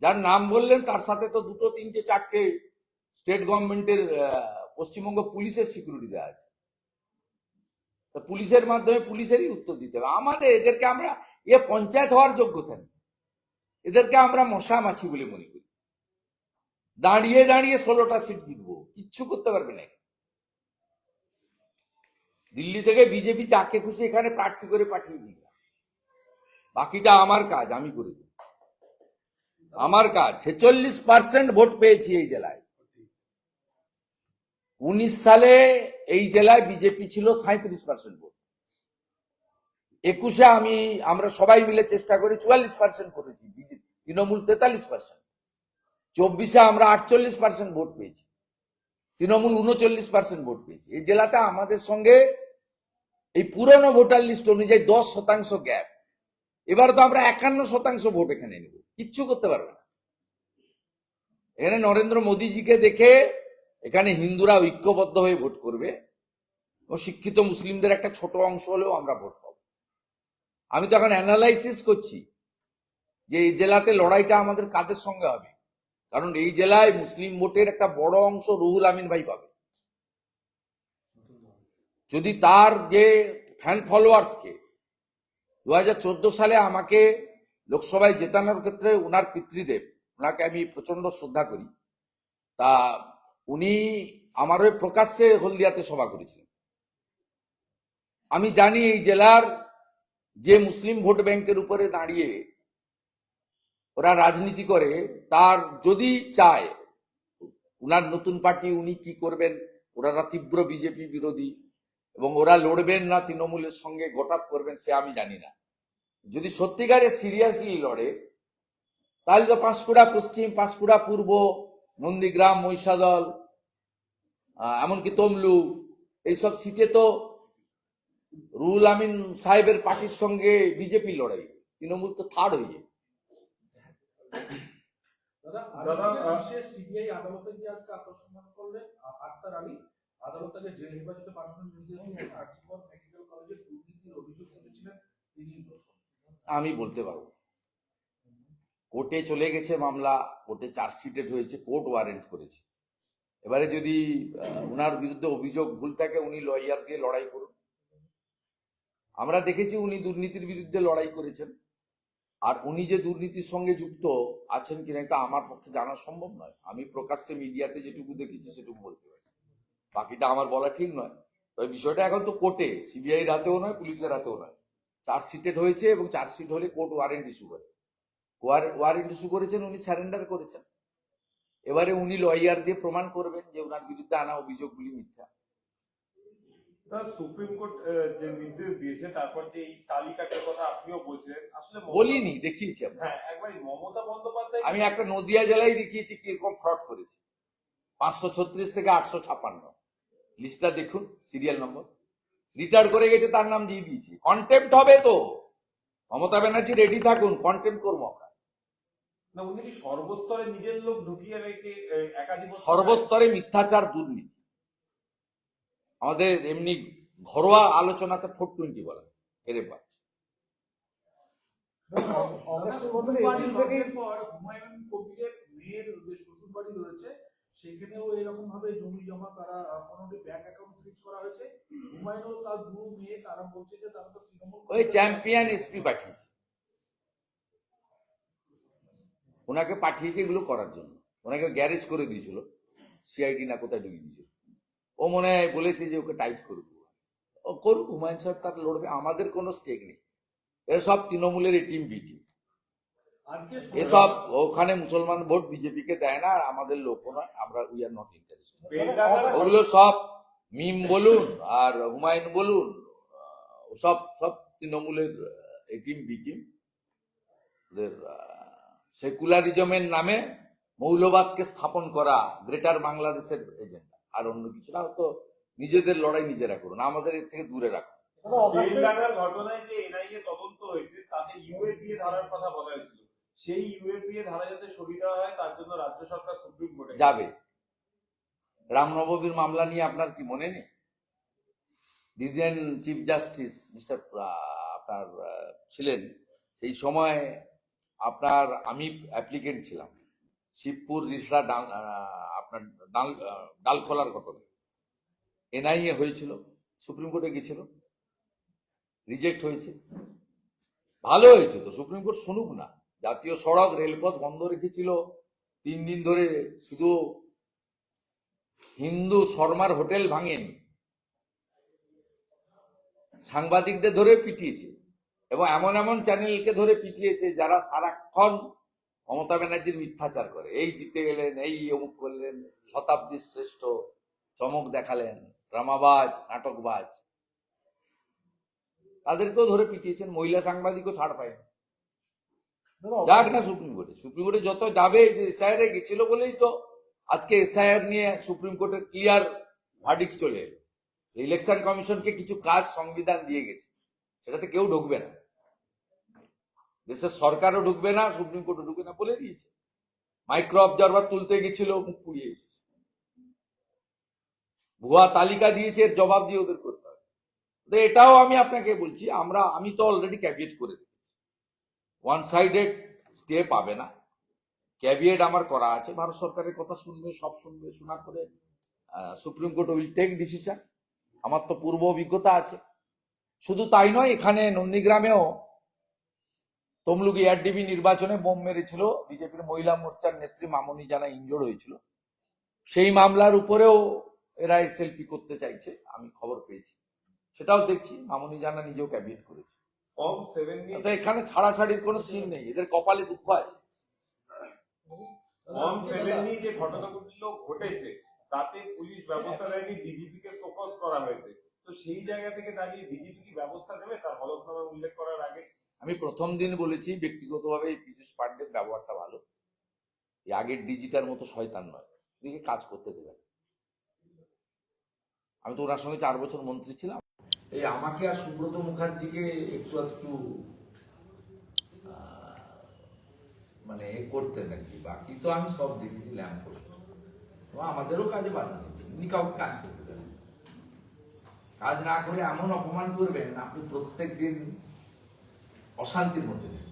S1: যার নাম বললেন তার সাথে তো 2, 3, 4টে স্টেট গভর্নমেন্টের পশ্চিমবঙ্গ পুলিশের সিকিউরিটি দেওয়া আছে। তা পুলিশের মাধ্যমে পুলিশেরই উত্তর দিতে হবে। আমাদের এদেরকে আমরা পঞ্চায়েত হওয়ার যোগ্যতা নেই, এদেরকে আমরা মশা মাছি বলে মনে করি। দাঁড়িয়ে দাঁড়িয়ে 16টা সিট জিতবো, কিচ্ছু করতে পারবে না। দিল্লি থেকে বিজেপি যাকে খুশি এখানে প্রার্থী করে পাঠিয়ে দিই, বাকিটা আমার কাজ, আমি করে দিই। আমার কাজ। 46% ভোট পেয়েছি এই জেলায়। 19 সালে এই জেলায় বিজেপি ছিল 37% ভোট। 21-এ আমরা সবাই মিলে চেষ্টা করে 44% করেছি, তৃণমূল 43%। 24-এ আমরা 48% ভোট পেয়েছি, তৃণমূল 39% ভোট পেয়েছি। এই জেলাতে আমাদের সঙ্গে এই পুরনো ভোটার লিস্ট অনুযায়ী 10% গ্যাপ। এবার তো আমরা 51% ভোট এখানে নেব, কিচ্ছু করতে পারবে না। এখানে নরেন্দ্র মোদীজিকে দেখে এখানে হিন্দুরা ঐক্যবদ্ধ হয়ে ভোট করবে, ও শিক্ষিত মুসলিমদের একটা ছোট অংশ হলেও আমরা ভোট পাবো। আমি তো এখন অ্যানালাইসিস করছি যে এই জেলাতে লড়াইটা আমাদের কাদের সঙ্গে হবে, কারণ এই জেলায় মুসলিম ভোটের একটা বড় অংশ রুহুল আমিন ভাই পাবে। যদি তার যে ফ্যান ফলোয়ার্সকে 2014 সালে আমাকে লোকসভায় জেতানোর ক্ষেত্রে ওনার পিতৃদেব, ওনাকে আমি প্রচন্ড শ্রদ্ধা করি, তা উনি আমার ওই প্রকাশ্যে হলদিয়াতে সভা করেছিলেন। আমি জানি এই জেলার যে মুসলিম ভোট ব্যাংকের উপরে দাঁড়িয়ে ওরা রাজনীতি করে, তার যদি চায় উনার নতুন পার্টি উনি কি করবেন, ওরা তীব্র বিজেপি বিরোধী এবং ওরা লড়বেন না তৃণমূলের সঙ্গে, গোটাপ করবেন, সে আমি জানি না। যদি সত্যিকারে সিরিয়াসলি লড়ে তাহলে তো পাঁশকুড়া পশ্চিম, পাঁশকুড়া পূর্ব, নন্দীগ্রাম, মহিষাদল, এমনকি তমলুক, এইসব সিটে তো রুহুল আমিন সাহেবের পার্টির সঙ্গে বিজেপি লড়াই, তৃণমূল তো থার্ড হয়ে যায়।
S2: সিবিআই আদালতে গিয়ে আজকে আত্মসমর্পণ করলেন আক্তার আলী। আদালত তাকে জেল হেফাজতে পাঠানোর নির্দেশ দিয়েছেন। আরজিকর মেডিকেল কলেজে দুর্নীতির অভিযোগ তুলেছিলেন তিনি।
S1: আমি বলতে পারবো, কোর্টে চলে গেছে মামলা, কোর্টে চার্জশিটেড হয়েছে, কোর্ট ওয়ারেন্ট করেছে। এবারে যদি উনার বিরুদ্ধে অভিযোগ ভুল থাকে, উনি লয়ার দিয়ে লড়াই করুন। আমরা দেখেছি উনি দুর্নীতির বিরুদ্ধে লড়াই করেছেন, আর উনি যে দুর্নীতির সঙ্গে যুক্ত আছেন কিনা এটা আমার পক্ষে জানা সম্ভব নয়। আমি প্রকাশ্যে মিডিয়াতে যেটুকু দেখেছি সেটুকু বলতে পারি, বাকিটা আমার বলা ঠিক নয়। তবে বিষয়টা এখন তো কোর্টে, সিবিআইর হাতেও নয়, পুলিশের হাতেও নয়। চার্জশিটেড হয়েছে এবং চার্জশিট হলে কোর্ট ওয়ারেন্ট ইস্যু করে, ওয়ারেন্ট ইস্যু করেছেন, উনি স্যারেন্ডার করেছেন। এবারে উনি লয়ার দিয়ে প্রমাণ করবেন যে ওনার বিরুদ্ধে আনা অভিযোগগুলি মিথ্যা।
S3: স্যার সুপ্রিম কোর্ট যে নির্দেশ দিয়েছে, তারপর যে এই তালিকাটার কথা আপনিও বলছিলেন, আসলে
S1: বলিনি, দেখিয়েছি আমরা।
S3: হ্যাঁ, একবার মমতা বন্দ্যোপাধ্যায়
S1: আমি একটা নদিয়া জেলায় দেখিয়েছি কিরকম ফ্রড করেছে। 536 থেকে 856 লিস্টটা দেখুন, সিরিয়াল নম্বর। রিটায়ার করে গেছে, তার নাম দিয়ে দিয়েছি। কন্টেম্পট হবে তো, মমতা ব্যানার্জি রেডি থাকুন, কন্টেম্পট করবো আমরা।
S3: না, উনি কি সর্বস্তরে নিজের লোক ঢুকিয়ে রেখে একাধিপত্য?
S1: সর্বস্তরে মিথ্যাচার, দুর্নীতি। আমাদের এমনি ঘরোয়া আলোচনাতে 420 বলা এর বাদ।
S2: অগস্টের মধ্যে এপ্রিল থেকে পর হুমায়ুন কবিরের মেয়ের যে শ্বশুর বাড়ি রয়েছে সেখানেও এরকম ভাবে জমি জমা তারা 15টি ব্যাংক অ্যাকাউন্ট ফ্রিজ করা হয়েছে। হুমায়ুন তার দু মেয়ে তারা বলছে যে তারা তো তৃণমূল
S1: ওই চ্যাম্পিয়ন এসপি পাঠিয়েছে, ওনাকে পাঠিয়েছে এগুলো করার জন্য। ওনাকে গ্যারেজ করে দিয়েছিল, সিআইডি না কোথায় ঢুকিয়ে দিয়েছিল। ও মনে হয় বলেছে যে ওকে টাইট করে দেবো। ও করুক, হুমায়ুন সাহেব তার লড়বে, আমাদের কোনো স্টেক নেই। এরা সব তৃণমূলের টিম বি টিম।
S2: আজকে
S1: এসব ওখানে মুসলমান ভোট বিজেপি কে দেয় না, আর আমাদের লোকও নয়, আমরা উই আর নট ইন্টারেস্টেড। ওগুলো সব মিম বলুন আর হুমায়ুন বলুন, সব সব তৃণমূলের টিম বি টিম। ওদের সেকুলারিজমের নামে মৌলবাদকে স্থাপন করা গ্রেটার বাংলাদেশের এজেন্ডা, আর অন্য কিছু না। তো নিজেদের লড়াই নিজেরা করুন, আমাদের এর থেকে দূরে রাখুন।
S3: বেলডাঙ্গার ঘটনায় যে এনআইএ তদন্ত হয়েছে, তাতে ইউএপিএ ধারার কথা বলা হয়েছিল। সেই ইউএপিএ ধারা যাতে সরিয়ে দেওয়া হয়, তার জন্য রাজ্য সরকার সুপ্রিম কোর্টে
S1: যাবে। রামনবমীর মামলা নিয়ে আপনার কি মনে নেই? দিদিন চিফ জাস্টিস মিস্টার আপনার ছিলেন সেই সময়, আপনার আমি অ্যাপ্লিকেন্ট ছিলাম। শিবপুর রিসরা আপনার ডালখোলার ঘটনা এনআইএ হয়েছিল, সুপ্রিম কোর্টে গেছিল, রিজেক্ট হয়েছে। ভালো হয়েছে তো, সুপ্রিম কোর্ট শুনুক না। জাতীয় সড়ক রেলপথ বন্ধ রেখেছিল 3 দিন ধরে, শুধু হিন্দু শর্মার হোটেল ভাঙেনি, সাংবাদিকদের ধরে পিটিয়েছে, এবং এমন এমন চ্যানেলকে ধরে পিটিয়েছে যারা সারাক্ষণ মমতা ব্যানার্জির মিথ্যাচার করে। এই জিতে গেলেন, এই অমুক করলেন, শতাব্দীর শ্রেষ্ঠ, চমক দেখালেন, ড্রামাবাজ, নাটকবাজ, তাদেরকেও ধরে পিটিয়েছেন। মহিলা সাংবাদিকও ছাড় পায়নি। যাক না সুপ্রিম কোর্টে, সুপ্রিম কোর্টে যত যাবে, যে এসআইআর এ গেছিল বলেই তো আজকে এসআইআর নিয়ে সুপ্রিম কোর্টের ক্লিয়ার ভার্ডিক্ট চলে এলো। ইলেকশন কমিশনকে কিছু কাজ সংবিধান দিয়ে গেছে, সেটাতে কেউ ঢুকবে না, দেশের সরকারও ঢুকবে না, সুপ্রিম কোর্টও ঢুকবে না বলে দিয়েছে। মাইক্রো অবজারভার তুলতে গেছিল, মুখ পুড়িয়ে এসেছে। ভুয়া তালিকা দিয়েছে, এর জবাব দিয়ে ওদের করতে হবে। তো এটাও আমি আপনাকে বলছি, আমি তো অলরেডি ক্যাবিয়েট করে দিয়েছি। ওয়ান সাইডেড স্টে পাবে না, ক্যাবিয়েট আমার করা আছে। ভারত সরকারের কথা শুনবে, সব শুনবে, শোনার পরে supreme court will take decision. আমার তো পূর্ব অভিজ্ঞতা আছে। শুধু তাই নয়, এখানে নন্দীগ্রামেও তমলুক এআরডিবি নির্বাচনে বোম মেরেছিল বিজেপির মহিলা মোর্চার নেত্রী মামনি জানা, ইনজোর্ড হয়েছিল। সেই মামলার উপরেও এরা এসএলপি করতে চাইছে, আমি খবর পেয়েছি, সেটাও দেখছি। মামনি জানা নিজেও ক্যাবিনেট করেছে।
S3: ফর্ম 7 নিয়ে
S1: তো এখানে ছাড়াছাড়ির কোনো সিন নেই, এদের কপালে দুঃখ আছে।
S3: ফর্ম 7 নিয়ে যে ঘটনাগুলো ঘটেছে, তাতে পুলিশ ব্যবস্থা নেয়নি, ডিজিপি কে ফোকাস করা হয়েছে। তো সেই জায়গা থেকে দাঁড়িয়ে বিজেপি কি ব্যবস্থা নেবে তার হলফনামা উল্লেখ করার আগে?
S1: আমি প্রথম দিন বলেছি, ব্যক্তিগতভাবে এই পীযূষ পান্ডের ব্যবহারটা ভালো, এই আগের ডিজিটার মতো শয়তান নয়, এদিকে কাজ করতে দেবেন। আমি তো ওনার সঙ্গে 4 বছর মন্ত্রী ছিলাম। এই আমাকে আর সুব্রত মুখার্জিকে একটু একটু মানে করতেন নাকি, বাকি তো আমি সব দেখেছি ল্যাম্প পোস্ট। আমাদেরও কাজে বাধা নেই, এমনি কাউকে কাজ করতে দেবেন। কাজ না করে এমন অপমান করবেন, আপনি প্রত্যেক দিন অশান্তির মধ্যে নেই।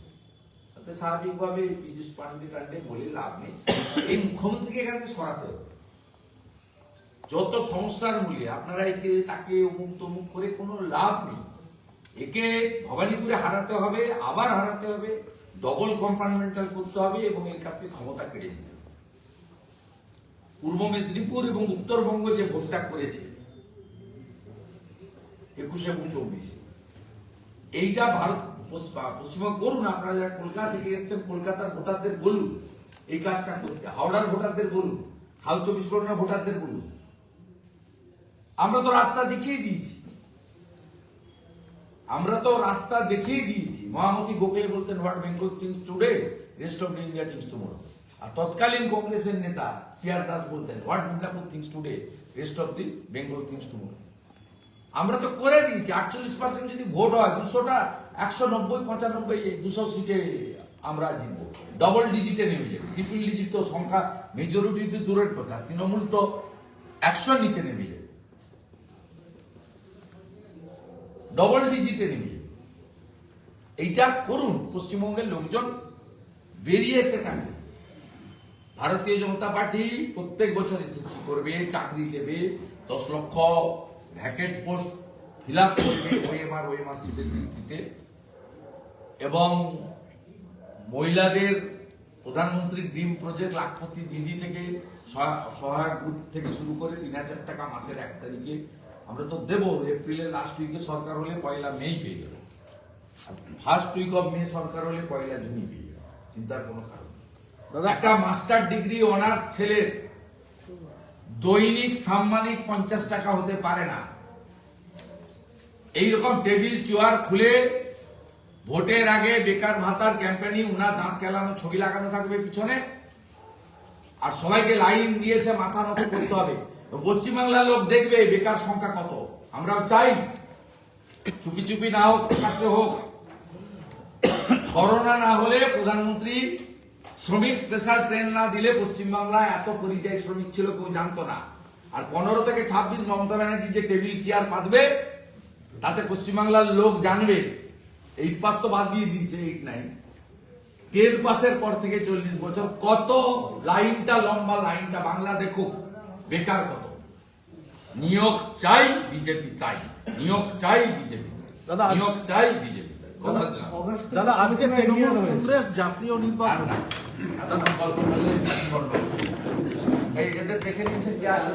S1: তাতে স্বাভাবিকভাবে পীযূষ পান্ডে টান্ডে বলে লাভ নেই। এই মুখ্যমন্ত্রীকে এখান থেকে সরাতে হবে। যত সমস্যার মূলে আপনারা একে তাকে অমুক তমুক করে কোনো লাভ নেই। একে ভবানীপুরে হারাতে হবে, আবার হারাতে হবে, ডবল কম্পার্টমেন্টাল করতে হবে, এবং এর কাছ থেকে ক্ষমতা কেড়ে নিতে হবে। পূর্ব মেদিনীপুর এবং উত্তরবঙ্গ যে ভোটটা করেছে 21 এবং 24, এইটা ভারত পশ্চিমবঙ্গ করুন। আপনারা যারা কলকাতা থেকে এসছেন, কলকাতার ভোটারদের বলুন এই কাজটা করতে। হাওড়ার ভোটারদের বলুন, সাউথ 24 পরগনা ভোটারদের বলুন, আমরা তো রাস্তা দেখিয়ে দিয়েছি। মহামতি গোখলে বলতেন what Bengal thinks today, rest of India thinks tomorrow. আর তৎকালীন কংগ্রেসের নেতা সিআর দাস বলতেন what Midnapore thinks today, rest of the Bengal thinks tomorrow. আমরা তো করে দিয়েছি। 48% যদি ভোট হয়, 200টা 190, 95, 200 সিটে আমরা জিতবো, ডবল ডিজিটে নেমে যাবে। ট্রিপল ডিজিট তো সংখ্যা মেজরিটি তো দূরের কথা, তৃণমূল তো 100 নিচে নেমে যাবে, ডবল ডিজিটে নেমে যাবে। এইটা করুন, পশ্চিমবঙ্গের লোকজন বেরিয়ে এসে থাকবে। ভারতীয় জনতা পার্টি প্রত্যেক বছর এসএসসি করবে, চাকরি দেবে, 10 লক্ষ ভ্যাকেন্ট পোস্ট ফিল আপ করবে ওএমআর সিটের ভিত্তিতে, এবং মহিলাদের প্রধানমন্ত্রী ড্রিম প্রজেক্ট লাখপতি দিদি থেকে সহায়ক গ্রুপ থেকে শুরু করে 3000 টাকা মাসের 1 তারিখে আমরা তো দেবো। এপ্রিলের লাস্ট উইকে সরকার হলে 1 মে পেয়ে যাবে, আর ফার্স্ট উইক অফ মে সরকার হলে 1 জুন পেয়ে যাবে। চিন্তার কোনো কারণ নেই। একটা মাস্টার ডিগ্রি অনার্স ছেলের দৈনিক সাম্মানিক 50 টাকা হতে পারে না। এইরকম টেবিল চেয়ার খুলে ভোটের আগে বেকার ভাতার ক্যাম্পেইনে উনার দাঁত কেলানো ছবি লাগানো থাকবে পিছনে, আর সবাইকে লাইন দিয়ে সে মাথা নত করতে হবে। পশ্চিমবাংলার লোক দেখবে বেকার সংখ্যা কত। আমরাও চাই চুপি চুপি না হোক, প্রকাশ্যে হোক। করোনা না হলে প্রধানমন্ত্রী শ্রমিক স্পেশাল ট্রেন না দিলে পশ্চিমবাংলায় এত পরিযায়ী শ্রমিক ছিল কেউ জানতো না। আর 15 থেকে 26 মমতা ব্যানার্জি যে টেবিল চেয়ার পাতবে, তাতে পশ্চিমবাংলার লোক জানবে 8 পাস তো বাদ দিয়ে দিয়েছে, 8, 9, 10 পাসের পর থেকে 40 বছর কত লাইনটা লম্বা, লাইনটা বাংলা দেখুক বেকার কত। নিয়োগ চাই বিজেপি, চাই নিয়োগ চাই বিজেপি, নিয়োগ চাই বিজেপি।
S2: দাদা আজকে তৃণমূল কংগ্রেস জাতীয় নির্বাচন
S1: এই এদের দেখে নিচ্ছে কি আছে